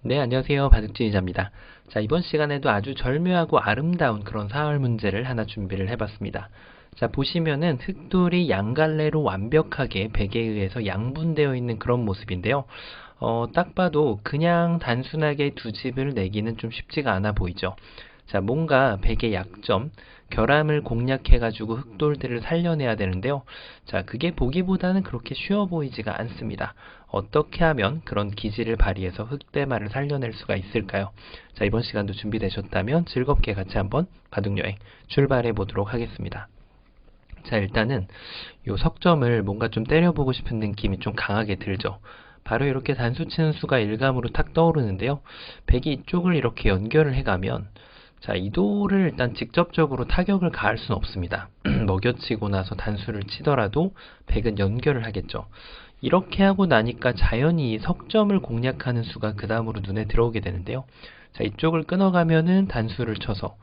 네, 안녕하세요. 바둑진이자입니다. 자, 이번 시간에도 아주 절묘하고 아름다운 그런 사활 문제를 하나 준비를 해봤습니다. 자, 보시면은 흑돌이 양갈래로 완벽하게 백에 의해서 양분되어 있는 그런 모습인데요. 딱 봐도 그냥 단순하게 두 집을 내기는 좀 쉽지가 않아 보이죠. 자, 뭔가 백의 약점, 결함을 공략해가지고 흑돌들을 살려내야 되는데요. 자, 그게 보기보다는 그렇게 쉬워 보이지가 않습니다. 어떻게 하면 그런 기질을 발휘해서 흑대마를 살려낼 수가 있을까요? 자, 이번 시간도 준비되셨다면 즐겁게 같이 한번 바둑여행 출발해 보도록 하겠습니다. 자, 일단은 요 석점을 뭔가 좀 때려보고 싶은 느낌이 좀 강하게 들죠. 바로 이렇게 단수 치는 수가 일감으로 탁 떠오르는데요. 백이 이쪽을 이렇게 연결을 해가면 자, 이도를 일단 직접적으로 타격을 가할 수는 없습니다. 먹여치고 나서 단수를 치더라도 백은 연결을 하겠죠. 이렇게 하고 나니까 자연히 석점을 공략하는 수가 그 다음으로 눈에 들어오게 되는데요. 자, 이쪽을 끊어가면은 단수를 쳐서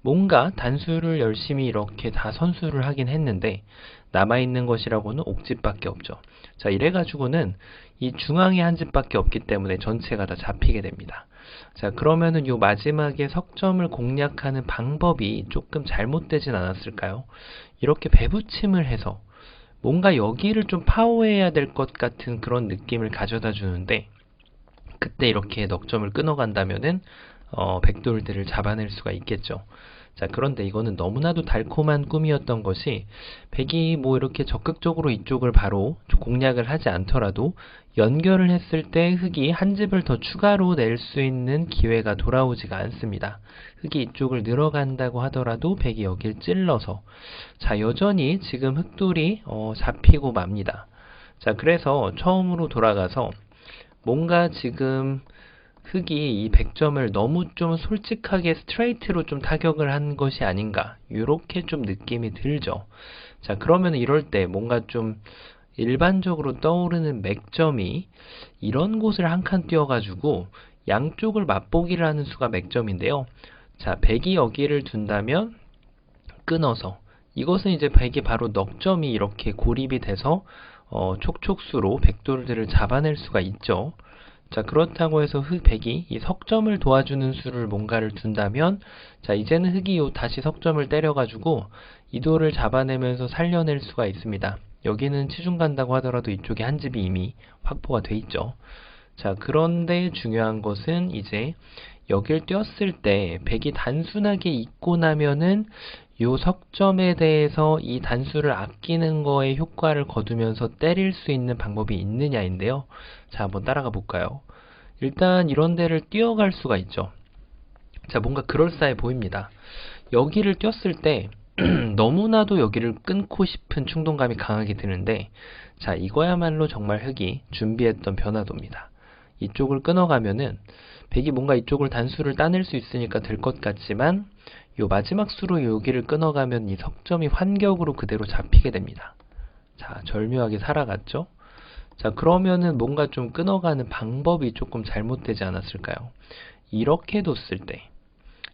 뭔가 단수를 열심히 이렇게 다 선수를 하긴 했는데 남아있는 것이라고는 옥집밖에 없죠. 자, 이래가지고는 이 중앙에 한 집밖에 없기 때문에 전체가 다 잡히게 됩니다. 자, 그러면은 요 마지막에 석점을 공략하는 방법이 조금 잘못되진 않았을까요? 이렇게 배붙임을 해서 뭔가 여기를 좀 파워해야 될 것 같은 그런 느낌을 가져다 주는데 그때 이렇게 넉점을 끊어간다면은 백돌들을 잡아낼 수가 있겠죠. 자, 그런데 이거는 너무나도 달콤한 꿈이었던 것이 백이 뭐 이렇게 적극적으로 이쪽을 바로 공략을 하지 않더라도 연결을 했을 때 흑이 한 집을 더 추가로 낼 수 있는 기회가 돌아오지가 않습니다. 흑이 이쪽을 늘어간다고 하더라도 백이 여길 찔러서 자, 여전히 지금 흑돌이 잡히고 맙니다. 자, 그래서 처음으로 돌아가서 뭔가 지금 흑이 이 100점을 너무 좀 솔직하게 스트레이트로 좀 타격을 한 것이 아닌가 요렇게 좀 느낌이 들죠. 자, 그러면 이럴 때 뭔가 좀 일반적으로 떠오르는 맥점이 이런 곳을 한 칸 띄워가지고 양쪽을 맛보기를 하는 수가 맥점인데요. 자, 100이 여기를 둔다면 끊어서 이것은 이제 100이 바로 넉점이 이렇게 고립이 돼서 촉촉수로 백돌들을 잡아낼 수가 있죠. 자, 그렇다고 해서 백이 이 석점을 도와주는 수를 뭔가를 둔다면 자, 이제는 흑이 다시 석점을 때려가지고 이도를 잡아내면서 살려낼 수가 있습니다. 여기는 치중 간다고 하더라도 이쪽에 한 집이 이미 확보가 돼 있죠. 자, 그런데 중요한 것은 이제 여길 띄었을 때 백이 단순하게 있고 나면은 요 석점에 대해서 이 단수를 아끼는 거에 효과를 거두면서 때릴 수 있는 방법이 있느냐인데요. 자, 한번 따라가 볼까요? 일단 이런 데를 뛰어갈 수가 있죠. 자, 뭔가 그럴싸해 보입니다. 여기를 뛰었을 때 너무나도 여기를 끊고 싶은 충동감이 강하게 드는데 자, 이거야말로 정말 흑이 준비했던 변화도입니다. 이쪽을 끊어가면은 백이 뭔가 이쪽을 단수를 따낼 수 있으니까 될 것 같지만 요 마지막 수로 여기를 끊어가면 이 석점이 환격으로 그대로 잡히게 됩니다. 자, 절묘하게 살아갔죠? 자, 그러면은 뭔가 좀 끊어가는 방법이 조금 잘못되지 않았을까요? 이렇게 뒀을 때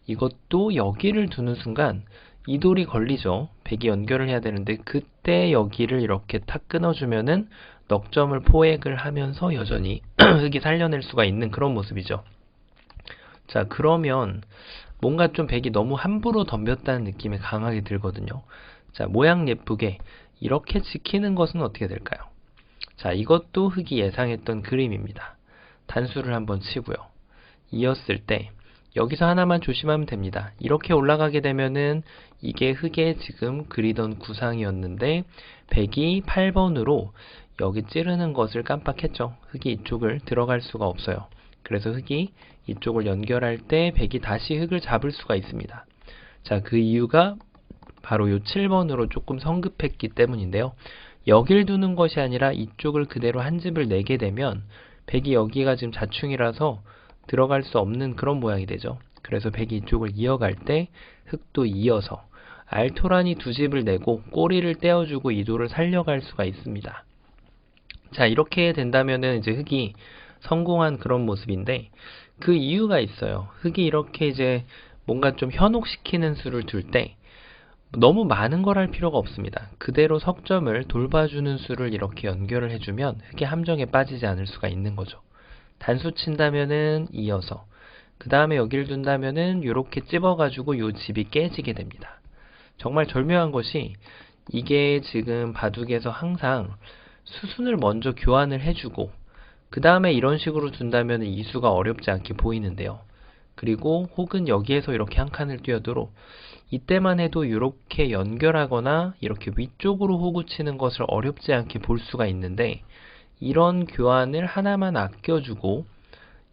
이것도 여기를 두는 순간 이 돌이 걸리죠. 백이 연결을 해야 되는데 그때 여기를 이렇게 탁 끊어주면은 넉점을 포획을 하면서 여전히 흑이 살려낼 수가 있는 그런 모습이죠. 자, 그러면 뭔가 좀 백이 너무 함부로 덤볐다는 느낌이 강하게 들거든요. 자, 모양 예쁘게 이렇게 지키는 것은 어떻게 될까요? 자, 이것도 흑이 예상했던 그림입니다. 단수를 한번 치고요. 이었을 때 여기서 하나만 조심하면 됩니다. 이렇게 올라가게 되면은 이게 흑의 지금 그리던 구상이었는데 백이 8번으로 여기 찌르는 것을 깜빡했죠. 흑이 이쪽을 들어갈 수가 없어요. 그래서 흑이 이쪽을 연결할 때 백이 다시 흑을 잡을 수가 있습니다. 자, 그 이유가 바로 요 7번으로 조금 성급했기 때문인데요. 여길 두는 것이 아니라 이쪽을 그대로 한 집을 내게 되면 백이 여기가 지금 자충이라서 들어갈 수 없는 그런 모양이 되죠. 그래서 백이 이쪽을 이어갈 때 흑도 이어서 알토란이 두 집을 내고 꼬리를 떼어주고 이도를 살려갈 수가 있습니다. 자, 이렇게 된다면은 이제 흑이 성공한 그런 모습인데 그 이유가 있어요. 흑이 이렇게 이제 뭔가 좀 현혹시키는 수를 둘 때 너무 많은 걸 할 필요가 없습니다. 그대로 석점을 돌봐주는 수를 이렇게 연결을 해주면 흑이 함정에 빠지지 않을 수가 있는 거죠. 단수 친다면은 이어서 그 다음에 여기를 둔다면은 이렇게 찝어가지고 요 집이 깨지게 됩니다. 정말 절묘한 것이 이게 지금 바둑에서 항상 수순을 먼저 교환을 해주고 그 다음에 이런 식으로 둔다면 이수가 어렵지 않게 보이는데요. 그리고 혹은 여기에서 이렇게 한 칸을 띄어도 이때만 해도 이렇게 연결하거나 이렇게 위쪽으로 호구 치는 것을 어렵지 않게 볼 수가 있는데 이런 교환을 하나만 아껴주고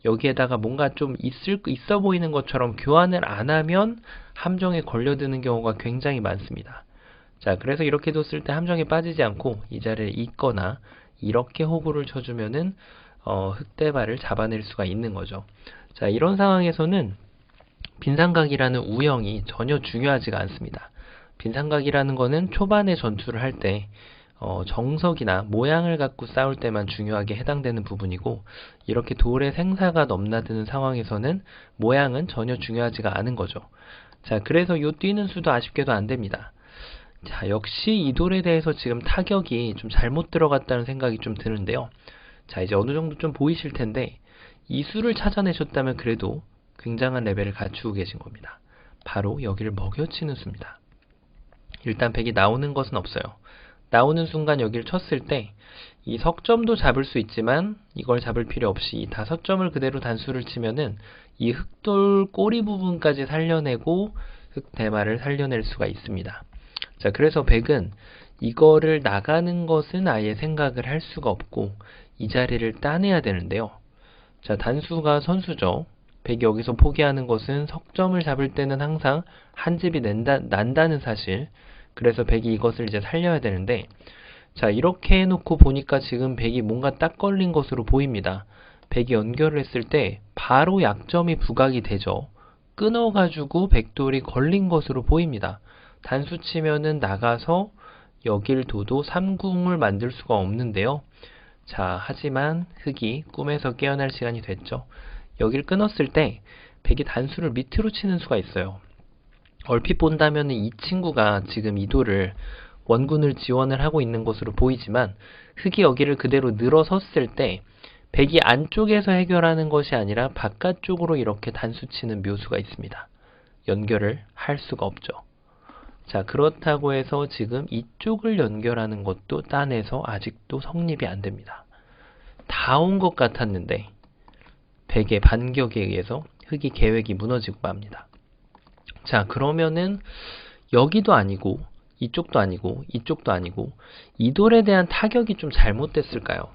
여기에다가 뭔가 좀 있어 보이는 것처럼 교환을 안 하면 함정에 걸려드는 경우가 굉장히 많습니다. 자, 그래서 이렇게 뒀을 때 함정에 빠지지 않고 이 자리를 잇거나 이렇게 호구를 쳐주면은 흑대발을 잡아낼 수가 있는 거죠. 자, 이런 상황에서는 빈삼각이라는 우형이 전혀 중요하지가 않습니다. 빈삼각이라는 거는 초반에 전투를 할 때 정석이나 모양을 갖고 싸울 때만 중요하게 해당되는 부분이고 이렇게 돌의 생사가 넘나드는 상황에서는 모양은 전혀 중요하지가 않은 거죠. 자, 그래서 요 뛰는 수도 아쉽게도 안 됩니다. 자, 역시 이 돌에 대해서 지금 타격이 좀 잘못 들어갔다는 생각이 좀 드는데요. 자, 이제 어느 정도 좀 보이실 텐데 이 수를 찾아내셨다면 그래도 굉장한 레벨을 갖추고 계신 겁니다. 바로 여기를 먹여치는 수입니다. 일단 백이 나오는 것은 없어요. 나오는 순간 여기를 쳤을 때 이 석점도 잡을 수 있지만 이걸 잡을 필요 없이 이 5점을 그대로 단수를 치면은 이 흑돌 꼬리 부분까지 살려내고 흑대마를 살려낼 수가 있습니다. 자, 그래서 백은 이거를 나가는 것은 아예 생각을 할 수가 없고 이 자리를 따내야 되는데요. 자, 단수가 선수죠. 백이 여기서 포기하는 것은 석점을 잡을 때는 항상 한 집이 난다는 사실. 그래서 백이 이것을 이제 살려야 되는데 자, 이렇게 해놓고 보니까 지금 백이 뭔가 딱 걸린 것으로 보입니다. 백이 연결을 했을 때 바로 약점이 부각이 되죠. 끊어가지고 백돌이 걸린 것으로 보입니다. 단수 치면은 나가서 여길 둬도 삼궁을 만들 수가 없는데요. 자, 하지만 흑이 꿈에서 깨어날 시간이 됐죠. 여길 끊었을 때 백이 단수를 밑으로 치는 수가 있어요. 얼핏 본다면 이 친구가 지금 이 돌을 원군을 지원을 하고 있는 것으로 보이지만 흑이 여기를 그대로 늘어섰을 때 백이 안쪽에서 해결하는 것이 아니라 바깥쪽으로 이렇게 단수 치는 묘수가 있습니다. 연결을 할 수가 없죠. 자, 그렇다고 해서 지금 이쪽을 연결하는 것도 딴에서 아직도 성립이 안 됩니다. 다 온 것 같았는데 백의 반격에 의해서 흑이 계획이 무너지고 맙니다. 자, 그러면은 여기도 아니고 이쪽도 아니고 이쪽도 아니고 이 돌에 대한 타격이 좀 잘못됐을까요?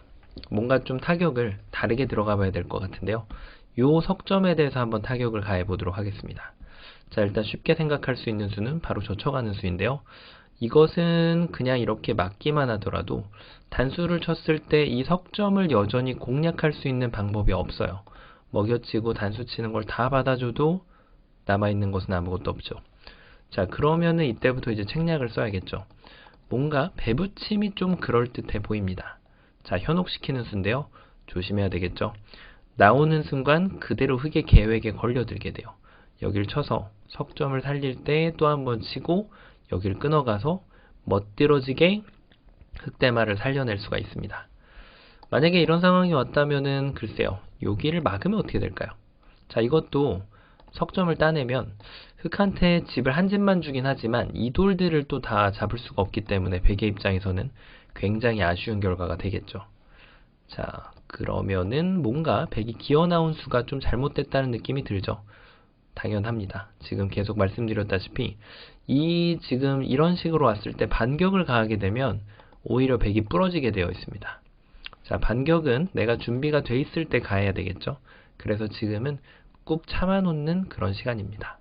뭔가 좀 타격을 다르게 들어가 봐야 될 것 같은데요. 요 석점에 대해서 한번 타격을 가해 보도록 하겠습니다. 자, 일단 쉽게 생각할 수 있는 수는 바로 젖혀가는 수인데요. 이것은 그냥 이렇게 맞기만 하더라도 단수를 쳤을 때 이 석점을 여전히 공략할 수 있는 방법이 없어요. 먹여치고 단수 치는 걸 다 받아줘도 남아있는 것은 아무것도 없죠. 자, 그러면은 이때부터 이제 책략을 써야겠죠. 뭔가 배붙임이 좀 그럴듯해 보입니다. 자, 현혹시키는 수인데요. 조심해야 되겠죠. 나오는 순간 그대로 흑의 계획에 걸려들게 돼요. 여기를 쳐서 석점을 살릴 때 또 한번 치고 여기를 끊어가서 멋들어지게 흑대마를 살려낼 수가 있습니다. 만약에 이런 상황이 왔다면은 글쎄요. 여기를 막으면 어떻게 될까요? 자, 이것도 석점을 따내면 흑한테 집을 한 집만 주긴 하지만 이 돌들을 또 다 잡을 수가 없기 때문에 백의 입장에서는 굉장히 아쉬운 결과가 되겠죠. 자, 그러면은 뭔가 백이 기어나온 수가 좀 잘못됐다는 느낌이 들죠. 당연합니다. 지금 계속 말씀드렸다시피 지금 이런 식으로 왔을 때 반격을 가하게 되면 오히려 백이 부러지게 되어 있습니다. 자, 반격은 내가 준비가 돼 있을 때 가야 되겠죠. 그래서 지금은 꾹 참아놓는 그런 시간입니다.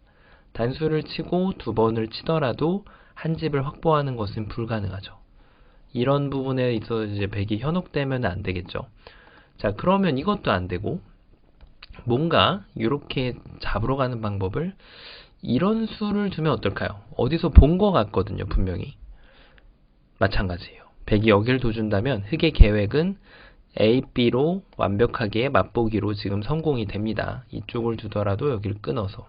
단수를 치고 2번을 치더라도 한 집을 확보하는 것은 불가능하죠. 이런 부분에 있어서 이제 백이 현혹되면 안 되겠죠. 자, 그러면 이것도 안 되고 뭔가 이렇게 잡으러 가는 방법을 이런 수를 두면 어떨까요? 어디서 본 것 같거든요, 분명히. 마찬가지예요. 백이 여기를 둬준다면 흑의 계획은 A, B로 완벽하게 맛보기로 지금 성공이 됩니다. 이쪽을 두더라도 여기를 끊어서.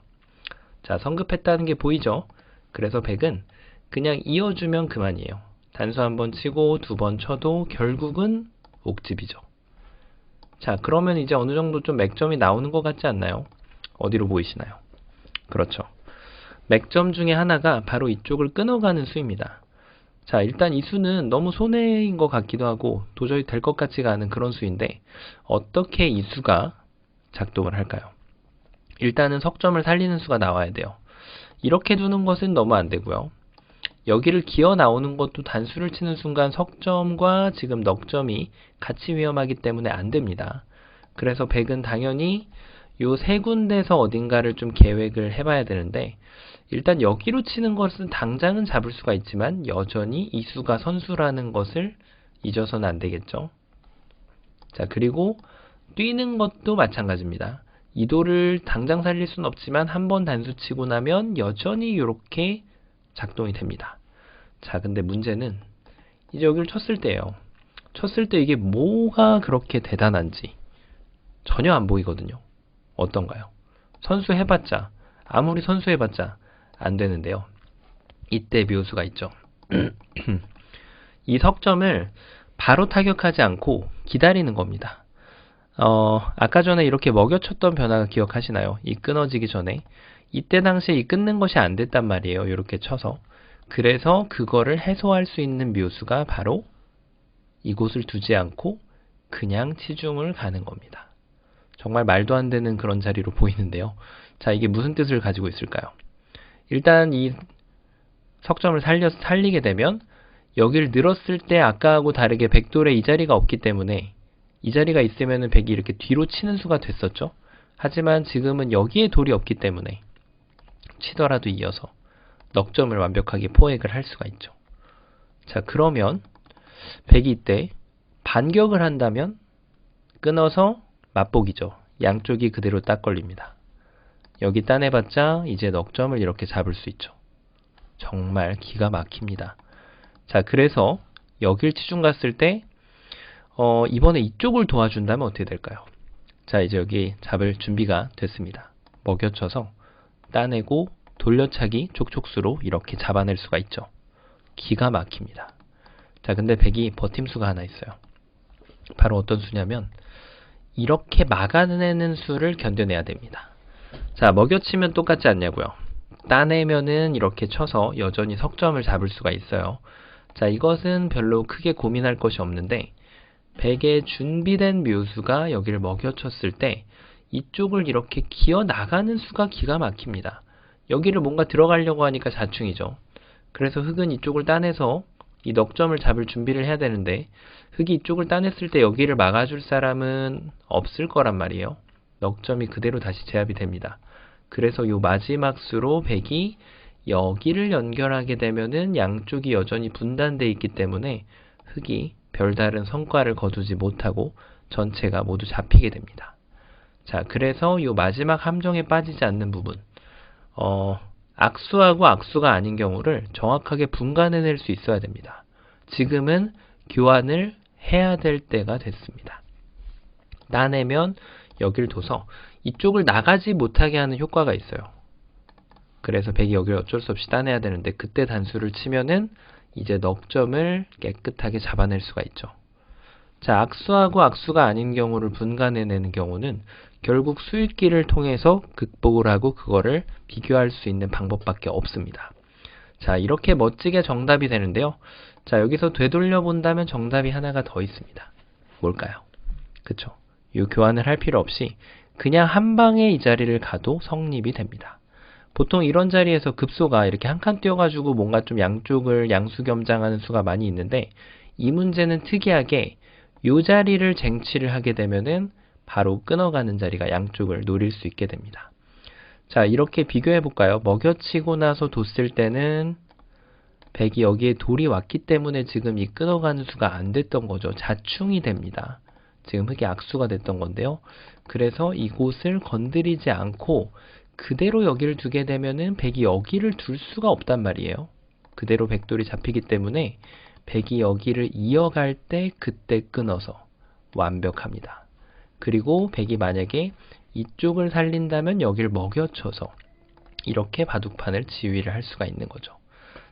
자, 성급했다는 게 보이죠? 그래서 백은 그냥 이어주면 그만이에요. 단수 한번 치고 2번 쳐도 결국은 옥집이죠. 자, 그러면 이제 어느 정도 좀 맥점이 나오는 것 같지 않나요? 어디로 보이시나요? 그렇죠. 맥점 중에 하나가 바로 이쪽을 끊어가는 수입니다. 자, 일단 이 수는 너무 손해인 것 같기도 하고 도저히 될 것 같지가 않은 그런 수인데 어떻게 이 수가 작동을 할까요? 일단은 석점을 살리는 수가 나와야 돼요. 이렇게 두는 것은 너무 안 되고요. 여기를 기어 나오는 것도 단수를 치는 순간 석점과 지금 넉점이 같이 위험하기 때문에 안 됩니다. 그래서 100은 당연히 요 세 군데에서 어딘가를 좀 계획을 해봐야 되는데 일단 여기로 치는 것은 당장은 잡을 수가 있지만 여전히 이 수가 선수라는 것을 잊어서는 안 되겠죠. 자, 그리고 뛰는 것도 마찬가지입니다. 이 도를 당장 살릴 수는 없지만 한번 단수 치고 나면 여전히 이렇게 작동이 됩니다. 자, 근데 문제는 이제 여기를 쳤을 때예요. 쳤을 때 이게 뭐가 그렇게 대단한지 전혀 안 보이거든요. 어떤가요? 선수해봤자, 아무리 선수해봤자 안 되는데요. 이때 묘수가 있죠. 이 석점을 바로 타격하지 않고 기다리는 겁니다. 아까 전에 이렇게 먹여쳤던 변화가 기억하시나요? 이 끊어지기 전에. 이때 당시에 이 끊는 것이 안 됐단 말이에요. 이렇게 쳐서. 그래서 그거를 해소할 수 있는 묘수가 바로 이곳을 두지 않고 그냥 치중을 가는 겁니다. 정말 말도 안 되는 그런 자리로 보이는데요. 자, 이게 무슨 뜻을 가지고 있을까요? 일단 이 석점을 살리게 되면 여기를 늘었을 때 아까하고 다르게 백돌에 이 자리가 없기 때문에 이 자리가 있으면 백이 이렇게 뒤로 치는 수가 됐었죠. 하지만 지금은 여기에 돌이 없기 때문에 치더라도 이어서 넉점을 완벽하게 포획을 할 수가 있죠. 자, 그러면 백이 이때 반격을 한다면 끊어서 맞보기죠. 양쪽이 그대로 딱 걸립니다. 여기 따내봤자 이제 넉점을 이렇게 잡을 수 있죠. 정말 기가 막힙니다. 자, 그래서 여길 치중 갔을 때 이번에 이쪽을 도와준다면 어떻게 될까요? 자, 이제 여기 잡을 준비가 됐습니다. 먹여쳐서 따내고 돌려차기 촉촉수로 이렇게 잡아낼 수가 있죠. 기가 막힙니다. 자, 근데 백이 버팀수가 하나 있어요. 바로 어떤 수냐면 이렇게 막아내는 수를 견뎌내야 됩니다. 자, 먹여치면 똑같지 않냐고요. 따내면은 이렇게 쳐서 여전히 석점을 잡을 수가 있어요. 자, 이것은 별로 크게 고민할 것이 없는데 백의 준비된 묘수가 여기를 먹여쳤을 때 이쪽을 이렇게 기어 나가는 수가 기가 막힙니다. 여기를 뭔가 들어가려고 하니까 자충이죠. 그래서 흑은 이쪽을 따내서 이 넉점을 잡을 준비를 해야 되는데 흑이 이쪽을 따냈을 때 여기를 막아줄 사람은 없을 거란 말이에요. 넉점이 그대로 다시 제압이 됩니다. 그래서 이 마지막 수로 백이 여기를 연결하게 되면은 양쪽이 여전히 분단되어 있기 때문에 흑이 별다른 성과를 거두지 못하고 전체가 모두 잡히게 됩니다. 자, 그래서 이 마지막 함정에 빠지지 않는 부분, 악수하고 악수가 아닌 경우를 정확하게 분간해낼 수 있어야 됩니다. 지금은 교환을 해야 될 때가 됐습니다. 따내면 여기를 둬서 이쪽을 나가지 못하게 하는 효과가 있어요. 그래서 백이 여기를 어쩔 수 없이 따내야 되는데 그때 단수를 치면은 이제 넉점을 깨끗하게 잡아낼 수가 있죠. 자, 악수하고 악수가 아닌 경우를 분간해내는 경우는 결국 수익기를 통해서 극복을 하고 그거를 비교할 수 있는 방법밖에 없습니다. 자, 이렇게 멋지게 정답이 되는데요. 자, 여기서 되돌려 본다면 정답이 하나가 더 있습니다. 뭘까요? 그쵸? 이 교환을 할 필요 없이 그냥 한 방에 이 자리를 가도 성립이 됩니다. 보통 이런 자리에서 급소가 이렇게 한 칸 띄어가지고 뭔가 좀 양쪽을 양수겸장하는 수가 많이 있는데 이 문제는 특이하게 이 자리를 쟁취를 하게 되면은 바로 끊어가는 자리가 양쪽을 노릴 수 있게 됩니다. 자, 이렇게 비교해 볼까요? 먹여치고 나서 뒀을 때는 백이 여기에 돌이 왔기 때문에 지금 이 끊어가는 수가 안 됐던 거죠. 자충이 됩니다. 지금 흑이 악수가 됐던 건데요. 그래서 이곳을 건드리지 않고 그대로 여기를 두게 되면은 백이 여기를 둘 수가 없단 말이에요. 그대로 백돌이 잡히기 때문에 백이 여기를 이어갈 때 그때 끊어서 완벽합니다. 그리고 백이 만약에 이쪽을 살린다면 여기를 먹여쳐서 이렇게 바둑판을 지휘를 할 수가 있는 거죠.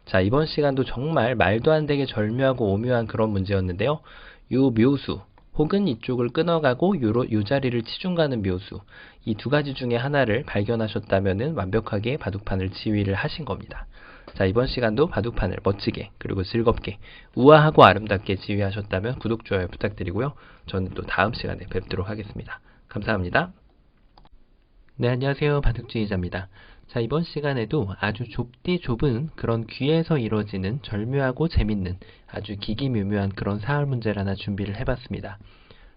자, 이번 시간도 정말 말도 안 되게 절묘하고 오묘한 그런 문제였는데요. 요 묘수, 혹은 이쪽을 끊어가고 요 자리를 치중가는 묘수, 이 두 가지 중에 하나를 발견하셨다면 완벽하게 바둑판을 지휘를 하신 겁니다. 자, 이번 시간도 바둑판을 멋지게 그리고 즐겁게 우아하고 아름답게 지휘하셨다면 구독, 좋아요 부탁드리고요. 저는 또 다음 시간에 뵙도록 하겠습니다. 감사합니다. 네, 안녕하세요. 바둑주의자입니다. 자, 이번 시간에도 아주 좁디 좁은 그런 귀에서 이루어지는 절묘하고 재밌는 아주 기기묘묘한 그런 사활 문제를 하나 준비를 해봤습니다.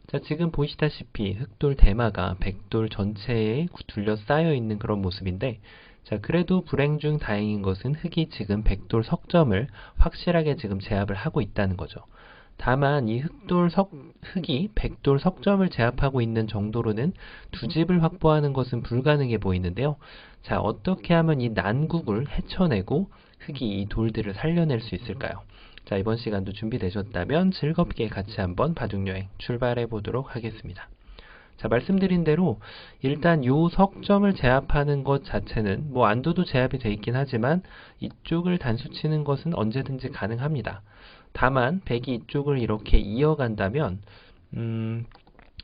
자, 지금 보시다시피 흑돌 대마가 백돌 전체에 둘러싸여 있는 그런 모습인데, 자, 그래도 불행 중 다행인 것은 흑이 지금 백돌 석점을 확실하게 지금 제압을 하고 있다는 거죠. 다만 이 흑이 백돌 석점을 제압하고 있는 정도로는 두 집을 확보하는 것은 불가능해 보이는데요. 자, 어떻게 하면 이 난국을 헤쳐내고 흑이 이 돌들을 살려낼 수 있을까요? 자, 이번 시간도 준비되셨다면 즐겁게 같이 한번 바둑여행 출발해 보도록 하겠습니다. 자, 말씀드린 대로 일단 요 석점을 제압하는 것 자체는 뭐 안도도 제압이 돼 있긴 하지만 이쪽을 단수 치는 것은 언제든지 가능합니다. 다만 백이 이쪽을 이렇게 이어간다면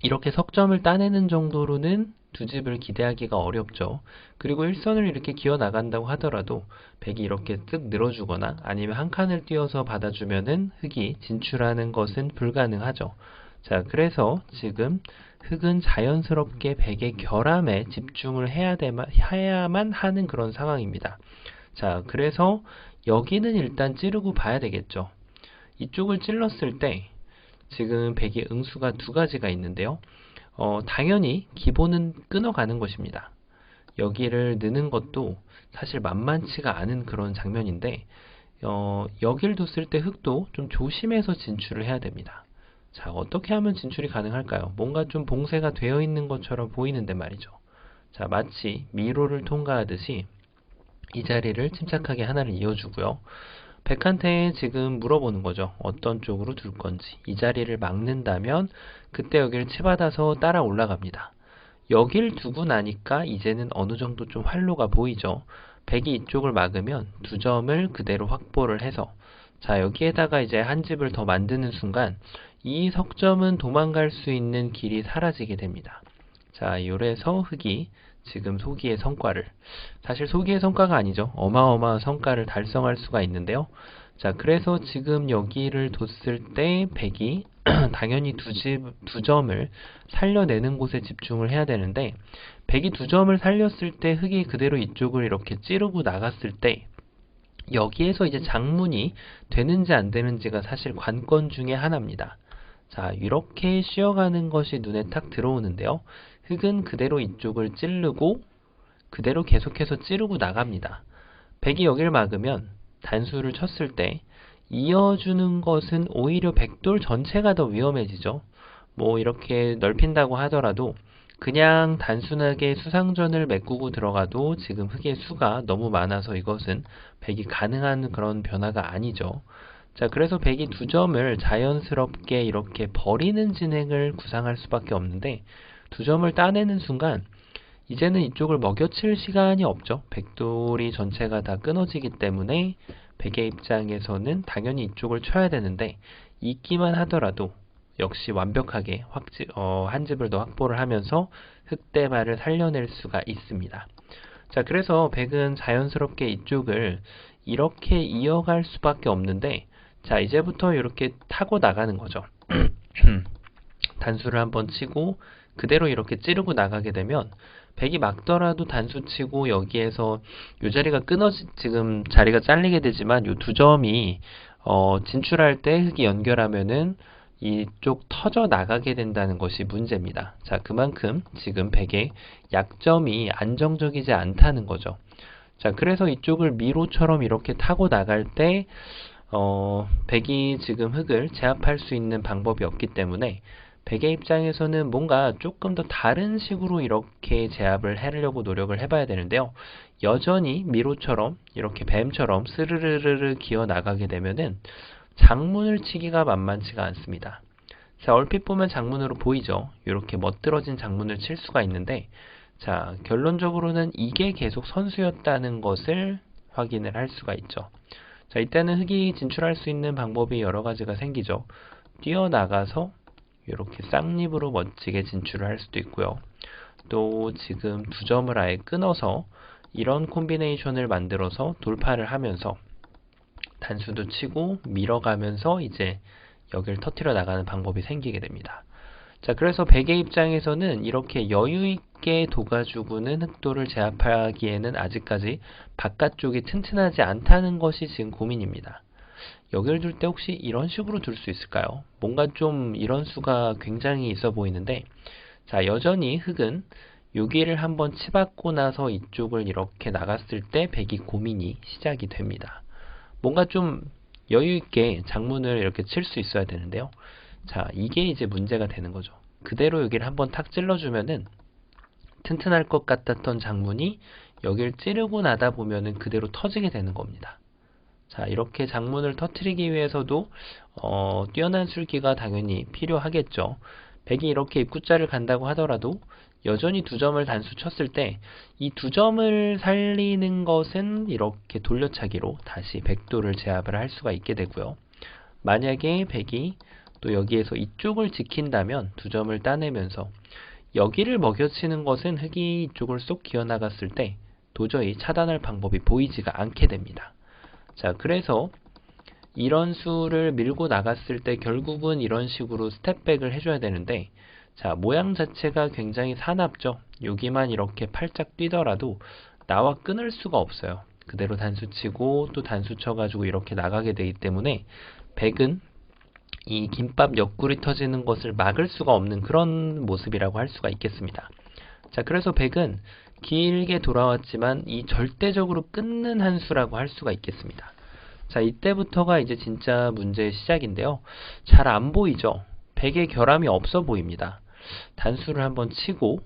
이렇게 석점을 따내는 정도로는 두 집을 기대하기가 어렵죠. 그리고 일선을 이렇게 기어 나간다고 하더라도 백이 이렇게 쓱 늘어주거나 아니면 한 칸을 띄어서 받아주면은 흑이 진출하는 것은 불가능하죠. 자, 그래서 지금 흑은 자연스럽게 백의 결함에 집중을 해야만 하는 그런 상황입니다. 자, 그래서 여기는 일단 찌르고 봐야 되겠죠. 이쪽을 찔렀을 때 지금 백의 응수가 두 가지가 있는데요. 당연히 기본은 끊어가는 것입니다. 여기를 느는 것도 사실 만만치가 않은 그런 장면인데 여기를 뒀을 때 흑도 좀 조심해서 진출을 해야 됩니다. 자, 어떻게 하면 진출이 가능할까요? 뭔가 좀 봉쇄가 되어 있는 것처럼 보이는데 말이죠. 자, 마치 미로를 통과하듯이 이 자리를 침착하게 하나를 이어주고요. 백한테 지금 물어보는 거죠. 어떤 쪽으로 둘 건지. 이 자리를 막는다면 그때 여기를 치받아서 따라 올라갑니다. 여길 두고 나니까 이제는 어느 정도 좀 활로가 보이죠. 백이 이쪽을 막으면 두 점을 그대로 확보를 해서 자, 여기에다가 이제 한 집을 더 만드는 순간 이 석점은 도망갈 수 있는 길이 사라지게 됩니다. 자, 요래서 흑이 지금 소기의 성과를, 사실 소기의 성과가 아니죠. 어마어마한 성과를 달성할 수가 있는데요. 자, 그래서 지금 여기를 뒀을 때 백이 당연히 두 점을 살려내는 곳에 집중을 해야 되는데, 백이 두 점을 살렸을 때 흑이 그대로 이쪽을 이렇게 찌르고 나갔을 때 여기에서 이제 장문이 되는지 안 되는지가 사실 관건 중에 하나입니다. 자, 이렇게 쉬어가는 것이 눈에 탁 들어오는데요. 흑은 그대로 이쪽을 찌르고 그대로 계속해서 찌르고 나갑니다. 백이 여기를 막으면 단수를 쳤을 때 이어주는 것은 오히려 백돌 전체가 더 위험해지죠. 뭐 이렇게 넓힌다고 하더라도 그냥 단순하게 수상전을 메꾸고 들어가도 지금 흑의 수가 너무 많아서 이것은 백이 가능한 그런 변화가 아니죠. 자, 그래서 백이 두 점을 자연스럽게 이렇게 버리는 진행을 구상할 수밖에 없는데 두 점을 따내는 순간 이제는 이쪽을 먹여칠 시간이 없죠. 백돌이 전체가 다 끊어지기 때문에 백의 입장에서는 당연히 이쪽을 쳐야 되는데 있기만 하더라도 역시 완벽하게 한 집을 더 확보를 하면서 흑대발을 살려낼 수가 있습니다. 자, 그래서 백은 자연스럽게 이쪽을 이렇게 이어갈 수밖에 없는데 자, 이제부터 이렇게 타고 나가는 거죠. 단수를 한번 치고 그대로 이렇게 찌르고 나가게 되면 백이 막더라도 단수 치고 여기에서 요 자리가 지금 자리가 잘리게 되지만 요 두 점이 진출할 때 흑이 연결하면은 이쪽 터져 나가게 된다는 것이 문제입니다. 자, 그만큼 지금 백의 약점이 안정적이지 않다는 거죠. 자, 그래서 이쪽을 미로처럼 이렇게 타고 나갈 때 백이 지금 흑을 제압할 수 있는 방법이 없기 때문에 백의 입장에서는 뭔가 조금 더 다른 식으로 이렇게 제압을 하려고 노력을 해봐야 되는데요. 여전히 미로처럼 이렇게 뱀처럼 스르르르 기어 나가게 되면은 장문을 치기가 만만치가 않습니다. 자, 얼핏 보면 장문으로 보이죠. 이렇게 멋들어진 장문을 칠 수가 있는데 자, 결론적으로는 이게 계속 선수였다는 것을 확인을 할 수가 있죠. 자, 이때는 흑이 진출할 수 있는 방법이 여러 가지가 생기죠. 뛰어나가서 이렇게 쌍립으로 멋지게 진출을 할 수도 있고요. 또 지금 두 점을 아예 끊어서 이런 콤비네이션을 만들어서 돌파를 하면서 단수도 치고 밀어가면서 이제 여기를 터뜨려 나가는 방법이 생기게 됩니다. 자, 그래서 백의 입장에서는 이렇게 여유있게 둬가지고는 흑도를 제압하기에는 아직까지 바깥쪽이 튼튼하지 않다는 것이 지금 고민입니다. 여기를 둘 때 혹시 이런 식으로 둘 수 있을까요? 뭔가 좀 이런 수가 굉장히 있어 보이는데, 자, 여전히 흑은 여기를 한번 치받고 나서 이쪽을 이렇게 나갔을 때 백이 고민이 시작이 됩니다. 뭔가 좀 여유있게 장문을 이렇게 칠 수 있어야 되는데요. 자, 이게 이제 문제가 되는 거죠. 그대로 여기를 한번 탁 찔러주면은 튼튼할 것 같았던 장문이 여기를 찌르고 나다 보면은 그대로 터지게 되는 겁니다. 자, 이렇게 장문을 터트리기 위해서도 뛰어난 술기가 당연히 필요하겠죠. 백이 이렇게 입구자를 간다고 하더라도 여전히 두 점을 단수 쳤을 때 이 두 점을 살리는 것은 이렇게 돌려차기로 다시 백도를 제압을 할 수가 있게 되고요. 만약에 백이 또 여기에서 이쪽을 지킨다면 두 점을 따내면서 여기를 먹여치는 것은 흑이 이쪽을 쏙 기어나갔을 때 도저히 차단할 방법이 보이지가 않게 됩니다. 자, 그래서 이런 수를 밀고 나갔을 때 결국은 이런 식으로 스텝백을 해줘야 되는데, 자, 모양 자체가 굉장히 사납죠. 여기만 이렇게 팔짝 뛰더라도 나와 끊을 수가 없어요. 그대로 단수 치고 또 단수 쳐가지고 이렇게 나가게 되기 때문에 백은 이 김밥 옆구리 터지는 것을 막을 수가 없는 그런 모습이라고 할 수가 있겠습니다. 자, 그래서 백은 길게 돌아왔지만 이 절대적으로 끊는 한 수라고 할 수가 있겠습니다. 자, 이때부터가 이제 진짜 문제의 시작인데요. 잘 안 보이죠? 백의 결함이 없어 보입니다. 단수를 한번 치고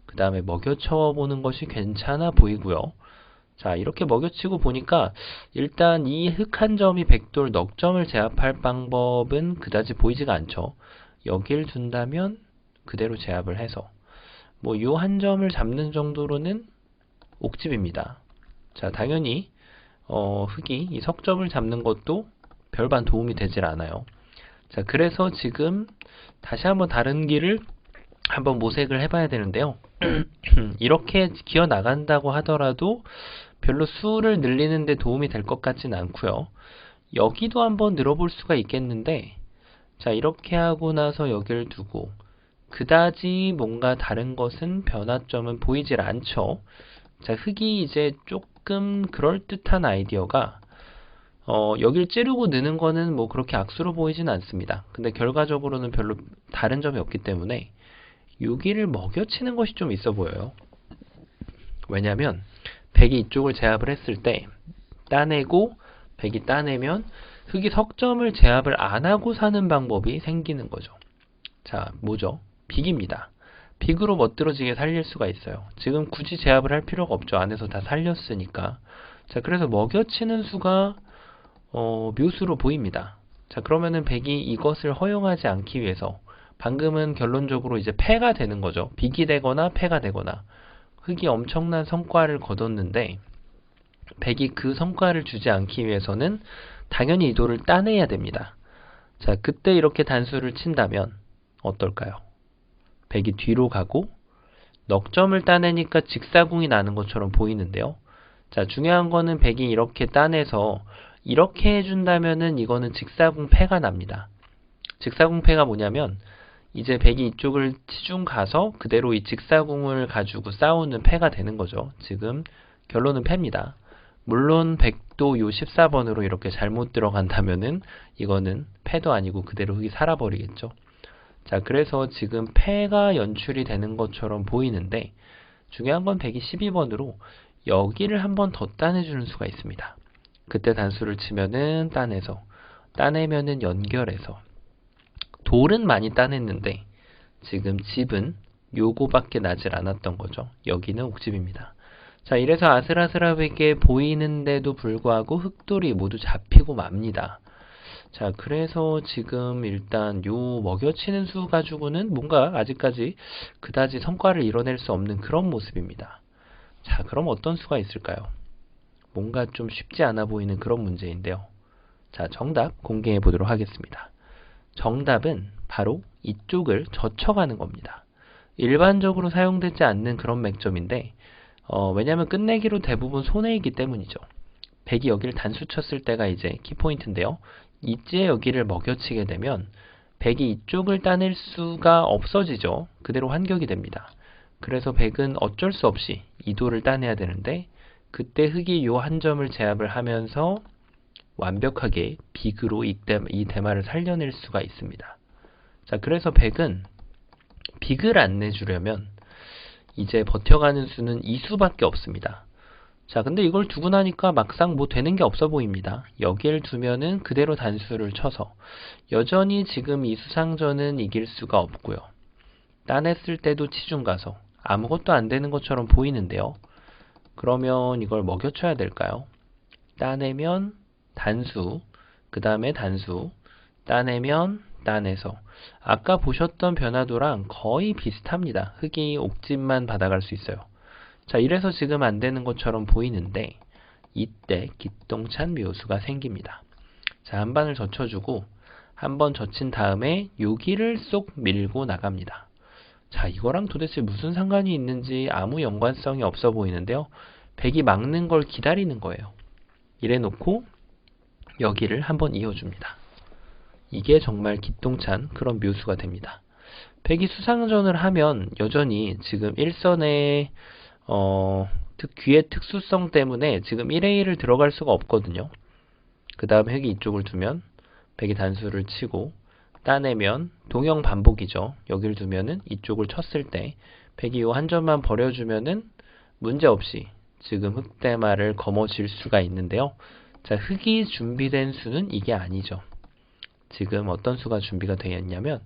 그 다음에 먹여쳐 보는 것이 괜찮아 보이고요. 자, 이렇게 먹여치고 보니까 일단 이 흑 한 점이 백돌 넉점을 제압할 방법은 그다지 보이지가 않죠. 여길 둔다면 그대로 제압을 해서 뭐 요 한 점을 잡는 정도로는 옥집입니다. 자, 당연히 흑이 이 석점을 잡는 것도 별반 도움이 되질 않아요. 자, 그래서 지금 다시 한번 다른 길을 한번 모색을 해봐야 되는데요. 이렇게 기어 나간다고 하더라도 별로 수를 늘리는 데 도움이 될 것 같진 않고요. 여기도 한번 늘어볼 수가 있겠는데, 자, 이렇게 하고 나서 여기를 두고 그다지 뭔가 다른 것은 변화점은 보이질 않죠. 자, 흑이 이제 조금 그럴듯한 아이디어가 여길 찌르고 느는 거는 뭐 그렇게 악수로 보이진 않습니다. 근데 결과적으로는 별로 다른 점이 없기 때문에 여기를 먹여치는 것이 좀 있어 보여요. 왜냐면 백이 이쪽을 제압을 했을 때 따내고 백이 따내면 흑이 석점을 제압을 안 하고 사는 방법이 생기는 거죠. 자, 뭐죠? 빅입니다. 빅으로 멋들어지게 살릴 수가 있어요. 지금 굳이 제압을 할 필요가 없죠. 안에서 다 살렸으니까. 자, 그래서 먹여치는 수가 묘수로 보입니다. 자, 그러면은 백이 이것을 허용하지 않기 위해서 방금은 결론적으로 이제 패가 되는 거죠. 빅이 되거나 패가 되거나. 흑이 엄청난 성과를 거뒀는데 백이 그 성과를 주지 않기 위해서는 당연히 이 돌을 따내야 됩니다. 자, 그때 이렇게 단수를 친다면 어떨까요? 백이 뒤로 가고 넉점을 따내니까 직사궁이 나는 것처럼 보이는데요. 자, 중요한 거는 백이 이렇게 따내서 이렇게 해준다면은 이거는 직사궁 패가 납니다. 직사궁 패가 뭐냐면 이제 백이 이쪽을 치중 가서 그대로 이 직사궁을 가지고 싸우는 패가 되는 거죠. 지금 결론은 패입니다. 물론 백도 요 14번으로 이렇게 잘못 들어간다면은 이거는 패도 아니고 그대로 흑이 살아버리겠죠. 자, 그래서 지금 패가 연출이 되는 것처럼 보이는데 중요한 건 백이 12번으로 여기를 한번 더 따내주는 수가 있습니다. 그때 단수를 치면은 따내서 따내면은 연결해서 돌은 많이 따냈는데 지금 집은 요거밖에 나질 않았던 거죠. 여기는 옥집입니다. 자, 이래서 아슬아슬하게 보이는데도 불구하고 흑돌이 모두 잡히고 맙니다. 자, 그래서 지금 일단 요 먹여치는 수 가지고는 뭔가 아직까지 그다지 성과를 이뤄낼 수 없는 그런 모습입니다. 자, 그럼 어떤 수가 있을까요? 뭔가 좀 쉽지 않아 보이는 그런 문제인데요. 자, 정답 공개해 보도록 하겠습니다. 정답은 바로 이쪽을 젖혀가는 겁니다. 일반적으로 사용되지 않는 그런 맥점인데 왜냐하면 끝내기로 대부분 손해이기 때문이죠. 백이 여기를 단수 쳤을 때가 이제 키포인트인데요. 이제 여기를 먹여치게 되면 백이 이쪽을 따낼 수가 없어지죠. 그대로 환격이 됩니다. 그래서 백은 어쩔 수 없이 이도를 따내야 되는데 그때 흑이 요 한 점을 제압을 하면서 완벽하게 빅으로 이 대마를 살려낼 수가 있습니다. 자, 그래서 백은 빅을 안 내주려면 이제 버텨가는 수는 이 수밖에 없습니다. 자, 근데 이걸 두고 나니까 막상 뭐 되는 게 없어 보입니다. 여기를 두면은 그대로 단수를 쳐서 여전히 지금 이 수상전은 이길 수가 없고요. 따냈을 때도 치중 가서 아무것도 안 되는 것처럼 보이는데요. 그러면 이걸 먹여쳐야 될까요? 따내면 단수, 그 다음에 단수, 따내면 따내서 아까 보셨던 변화도랑 거의 비슷합니다. 흑이 옥집만 받아갈 수 있어요. 자, 이래서 지금 안 되는 것처럼 보이는데 이때 기똥찬 묘수가 생깁니다. 자, 한 반을 젖혀주고 한 번 젖힌 다음에 여기를 쏙 밀고 나갑니다. 자, 이거랑 도대체 무슨 상관이 있는지 아무 연관성이 없어 보이는데요. 백이 막는 걸 기다리는 거예요. 이래 놓고 여기를 한번 이어줍니다. 이게 정말 기똥찬 그런 묘수가 됩니다. 백이 수상전을 하면 여전히 지금 일선의 귀의 특수성 때문에 지금 1A를 들어갈 수가 없거든요. 그 다음 흑이 이쪽을 두면 백이 단수를 치고 따내면 동형 반복이죠. 여기를 두면은 이쪽을 쳤을 때 백이 요 한 점만 버려주면은 문제없이 지금 흑대마를 거머쥘 수가 있는데요. 자, 흑이 준비된 수는 이게 아니죠. 지금 어떤 수가 준비가 되어 있냐면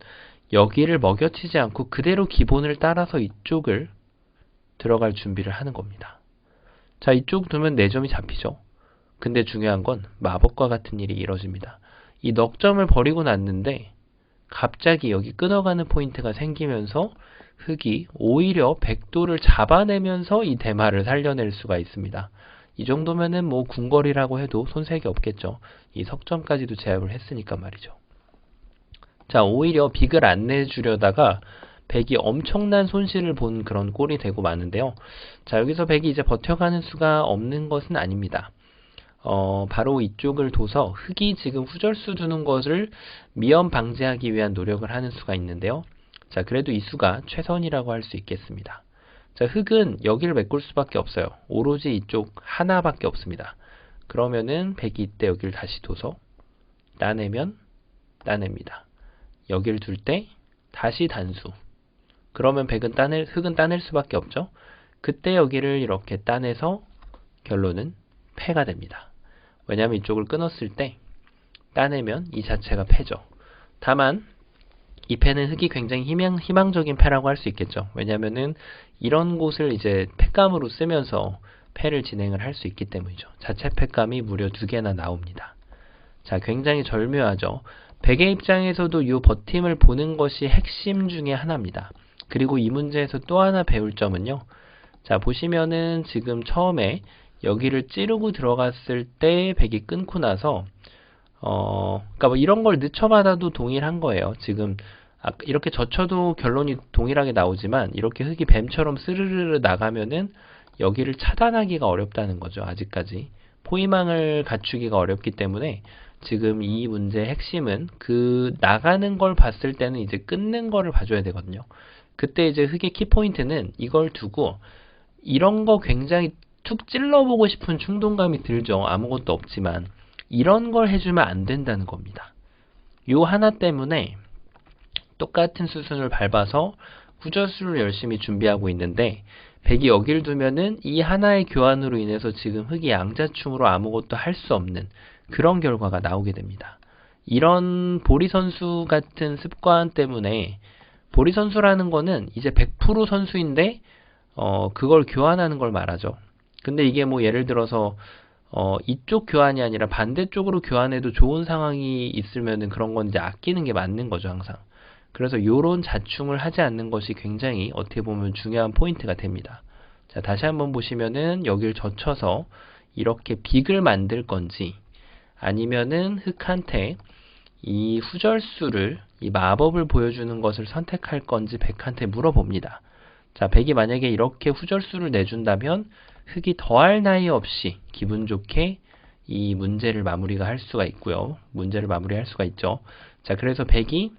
여기를 먹여치지 않고 그대로 기본을 따라서 이쪽을 들어갈 준비를 하는 겁니다. 자, 이쪽 두면 4점이 잡히죠. 근데 중요한 건 마법과 같은 일이 이루어집니다. 이 넉점을 버리고 났는데 갑자기 여기 끊어가는 포인트가 생기면서 흑이 오히려 백도를 잡아내면서 이 대마를 살려낼 수가 있습니다. 이 정도면은 뭐 궁궐이라고 해도 손색이 없겠죠. 이 석점까지도 제압을 했으니까 말이죠. 자, 오히려 빅을 안 내주려다가 백이 엄청난 손실을 본 그런 꼴이 되고 마는데요. 자, 여기서 백이 이제 버텨가는 수가 없는 것은 아닙니다. 바로 이쪽을 둬서 흑이 지금 후절수 두는 것을 미연 방지하기 위한 노력을 하는 수가 있는데요. 자, 그래도 이 수가 최선이라고 할 수 있겠습니다. 자, 흑은 여기를 메꿀 수밖에 없어요. 오로지 이쪽 하나밖에 없습니다. 그러면은 백이 이때 여기를 다시 둬서 따내면 따냅니다. 여기를 둘 때 다시 단수. 그러면 흑은 따낼 수밖에 없죠. 그때 여기를 이렇게 따내서 결론은 패가 됩니다. 왜냐하면 이쪽을 끊었을 때 따내면 이 자체가 패죠. 다만 이 패는 흑이 굉장히 희망적인 패라고 할 수 있겠죠. 왜냐하면은 이런 곳을 이제 패감으로 쓰면서 패를 진행을 할 수 있기 때문이죠. 자체 패감이 무려 2개나 나옵니다. 자, 굉장히 절묘하죠. 백의 입장에서도 이 버팀을 보는 것이 핵심 중에 하나입니다. 그리고 이 문제에서 또 하나 배울 점은요. 자, 보시면은 지금 처음에 여기를 찌르고 들어갔을 때 백이 끊고 나서 그러니까 뭐 이런 걸 늦춰받아도 동일한 거예요. 지금 이렇게 젖혀도 결론이 동일하게 나오지만 이렇게 흑이 뱀처럼 스르르르 나가면은 여기를 차단하기가 어렵다는 거죠. 아직까지 포위망을 갖추기가 어렵기 때문에 지금 이 문제의 핵심은 그 나가는 걸 봤을 때는 이제 끊는 거를 봐줘야 되거든요. 그때 이제 흑의 키포인트는 이걸 두고 이런 거 굉장히 툭 찔러보고 싶은 충동감이 들죠. 아무것도 없지만 이런 걸 해주면 안 된다는 겁니다. 요 하나 때문에 똑같은 수순을 밟아서 후저수를 열심히 준비하고 있는데 백이 여기를 두면은 이 하나의 교환으로 인해서 지금 흑이 양자충으로 아무것도 할 수 없는 그런 결과가 나오게 됩니다. 이런 보리 선수 같은 습관 때문에 보리 선수라는 거는 이제 100% 선수인데 그걸 교환하는 걸 말하죠. 근데 이게 뭐 예를 들어서 이쪽 교환이 아니라 반대쪽으로 교환해도 좋은 상황이 있으면은 그런 건 이제 아끼는 게 맞는 거죠, 항상. 그래서 요런 자충을 하지 않는 것이 굉장히 어떻게 보면 중요한 포인트가 됩니다. 자, 다시 한번 보시면은 여기를 젖혀서 이렇게 빅을 만들 건지 아니면은 흑한테 이 후절수를, 이 마법을 보여주는 것을 선택할 건지 백한테 물어봅니다. 자, 백이 만약에 이렇게 후절수를 내준다면 흑이 더할 나위 없이 기분 좋게 이 문제를 마무리가 할 수가 있고요. 문제를 마무리할 수가 있죠. 자, 그래서 백이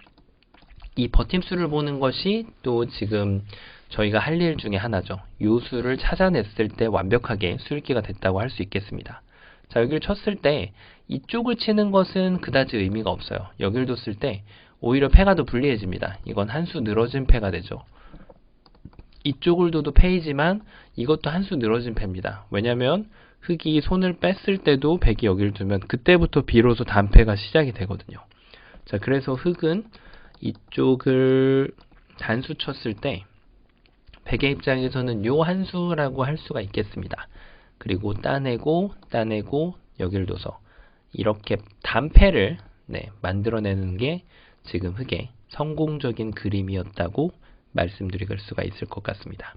이 버팀수를 보는 것이 또 지금 저희가 할 일 중에 하나죠. 요 수를 찾아냈을 때 완벽하게 수읽기가 됐다고 할 수 있겠습니다. 자, 여기를 쳤을 때 이쪽을 치는 것은 그다지 의미가 없어요. 여기를 뒀을 때 오히려 패가 더 불리해집니다. 이건 한 수 늘어진 패가 되죠. 이쪽을 둬도 패이지만 이것도 한 수 늘어진 패입니다. 왜냐면 흑이 손을 뺐을 때도 백이 여기를 두면 그때부터 비로소 단패가 시작이 되거든요. 자, 그래서 흑은 이쪽을 단수 쳤을 때 백의 입장에서는 요 한 수라고 할 수가 있겠습니다. 그리고 따내고 여기를 둬서 이렇게 단패를 만들어내는 게 지금 흑의 성공적인 그림이었다고 말씀드릴 수가 있을 것 같습니다.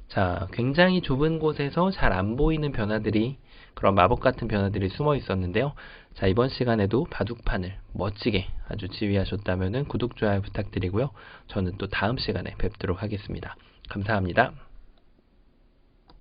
자, 굉장히 좁은 곳에서 잘 안 보이는 변화들이, 그런 마법 같은 변화들이 숨어 있었는데요. 자, 이번 시간에도 바둑판을 멋지게 아주 지휘하셨다면 구독, 좋아요 부탁드리고요. 저는 또 다음 시간에 뵙도록 하겠습니다. 감사합니다.